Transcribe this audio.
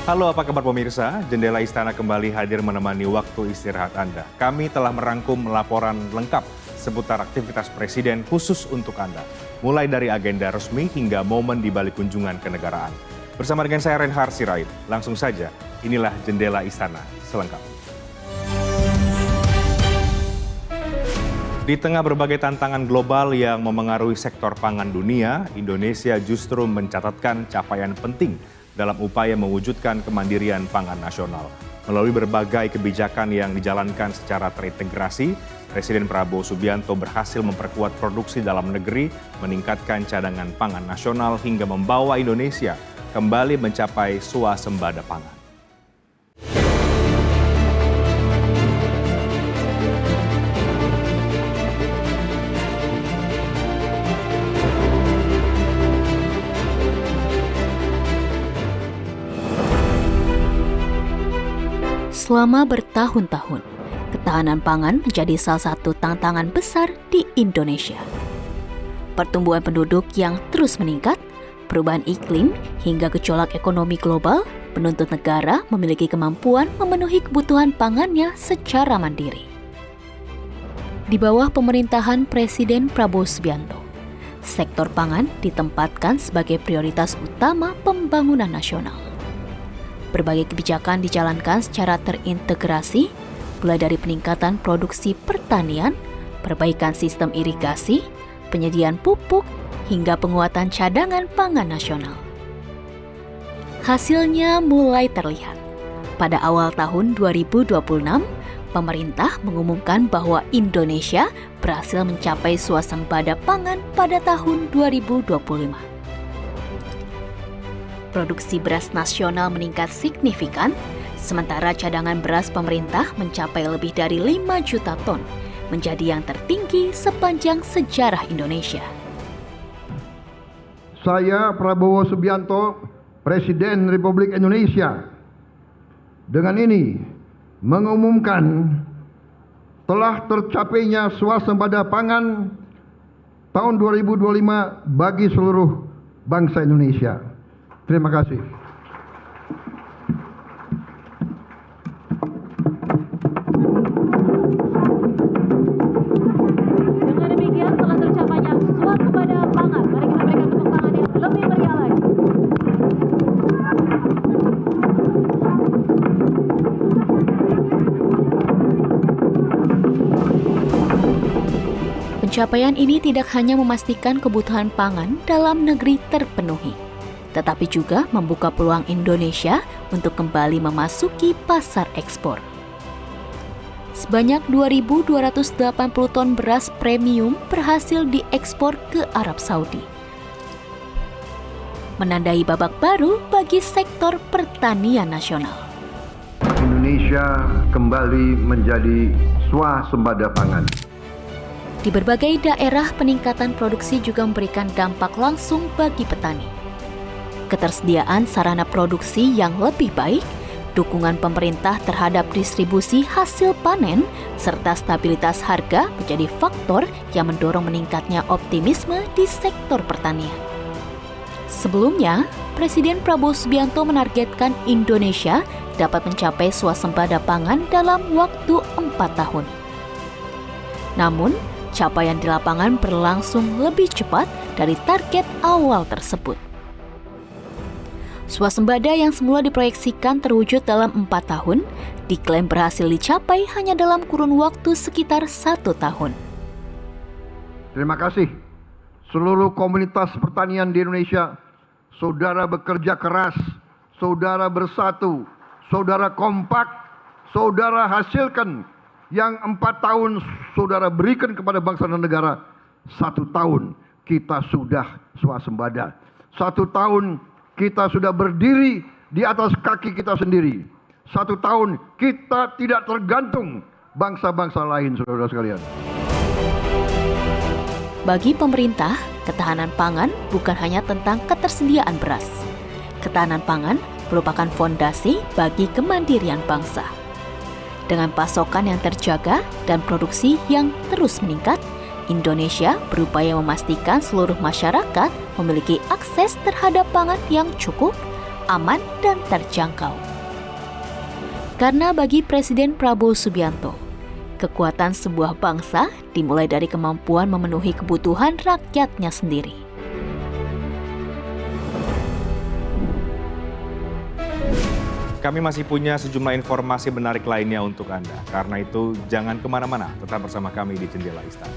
Halo, apa kabar pemirsa? Jendela Istana kembali hadir menemani waktu istirahat Anda. Kami telah merangkum laporan lengkap seputar aktivitas Presiden khusus untuk Anda. Mulai dari agenda resmi hingga momen di balik kunjungan kenegaraan. Bersama dengan saya Reinhard Sirait. Langsung saja, inilah Jendela Istana selengkapnya. Di tengah berbagai tantangan global yang memengaruhi sektor pangan dunia, Indonesia justru mencatatkan capaian penting dalam upaya mewujudkan kemandirian pangan nasional. Melalui berbagai kebijakan yang dijalankan secara terintegrasi, Presiden Prabowo Subianto berhasil memperkuat produksi dalam negeri, meningkatkan cadangan pangan nasional hingga membawa Indonesia kembali mencapai swasembada pangan. Selama bertahun-tahun, ketahanan pangan menjadi salah satu tantangan besar di Indonesia. Pertumbuhan penduduk yang terus meningkat, perubahan iklim, hingga gejolak ekonomi global menuntut negara memiliki kemampuan memenuhi kebutuhan pangannya secara mandiri. Di bawah pemerintahan Presiden Prabowo Subianto, sektor pangan ditempatkan sebagai prioritas utama pembangunan nasional. Berbagai kebijakan dijalankan secara terintegrasi, mulai dari peningkatan produksi pertanian, perbaikan sistem irigasi, penyediaan pupuk, hingga penguatan cadangan pangan nasional. Hasilnya mulai terlihat. Pada awal tahun 2026, pemerintah mengumumkan bahwa Indonesia berhasil mencapai swasembada pangan pada tahun 2025. Produksi beras nasional meningkat signifikan, sementara cadangan beras pemerintah mencapai lebih dari 5 juta ton, menjadi yang tertinggi sepanjang sejarah Indonesia. Saya Prabowo Subianto, Presiden Republik Indonesia, dengan ini mengumumkan telah tercapainya swasembada pangan tahun 2025 bagi seluruh bangsa Indonesia. Terima kasih. Dengan demikian telah tercapainya swasembada pangan. Mari kita berikan tepuk tangan yang lebih meriah lagi. Pencapaian ini tidak hanya memastikan kebutuhan pangan dalam negeri terpenuhi, tetapi juga membuka peluang Indonesia untuk kembali memasuki pasar ekspor. Sebanyak 2.280 ton beras premium berhasil diekspor ke Arab Saudi, menandai babak baru bagi sektor pertanian nasional. Indonesia kembali menjadi swasembada pangan. Di berbagai daerah, peningkatan produksi juga memberikan dampak langsung bagi petani. Ketersediaan sarana produksi yang lebih baik, dukungan pemerintah terhadap distribusi hasil panen, serta stabilitas harga menjadi faktor yang mendorong meningkatnya optimisme di sektor pertanian. Sebelumnya, Presiden Prabowo Subianto menargetkan Indonesia dapat mencapai swasembada pangan dalam waktu 4 tahun. Namun, capaian di lapangan berlangsung lebih cepat dari target awal tersebut. Swasembada yang semula diproyeksikan terwujud dalam 4 tahun, diklaim berhasil dicapai hanya dalam kurun waktu sekitar 1 tahun. Terima kasih seluruh komunitas pertanian di Indonesia. Saudara bekerja keras, saudara bersatu, saudara kompak, saudara hasilkan yang 4 tahun saudara berikan kepada bangsa dan negara. 1 tahun kita sudah swasembada. 1 tahun kita sudah berdiri di atas kaki kita sendiri. 1 tahun kita tidak tergantung bangsa-bangsa lain, saudara sekalian. Bagi pemerintah, ketahanan pangan bukan hanya tentang ketersediaan beras. Ketahanan pangan merupakan fondasi bagi kemandirian bangsa. Dengan pasokan yang terjaga dan produksi yang terus meningkat, Indonesia berupaya memastikan seluruh masyarakat memiliki akses terhadap pangan yang cukup, aman dan terjangkau. Karena bagi Presiden Prabowo Subianto, kekuatan sebuah bangsa dimulai dari kemampuan memenuhi kebutuhan rakyatnya sendiri. Kami masih punya sejumlah informasi menarik lainnya untuk Anda. Karena itu, jangan kemana-mana, tetap bersama kami di Jendela Istana.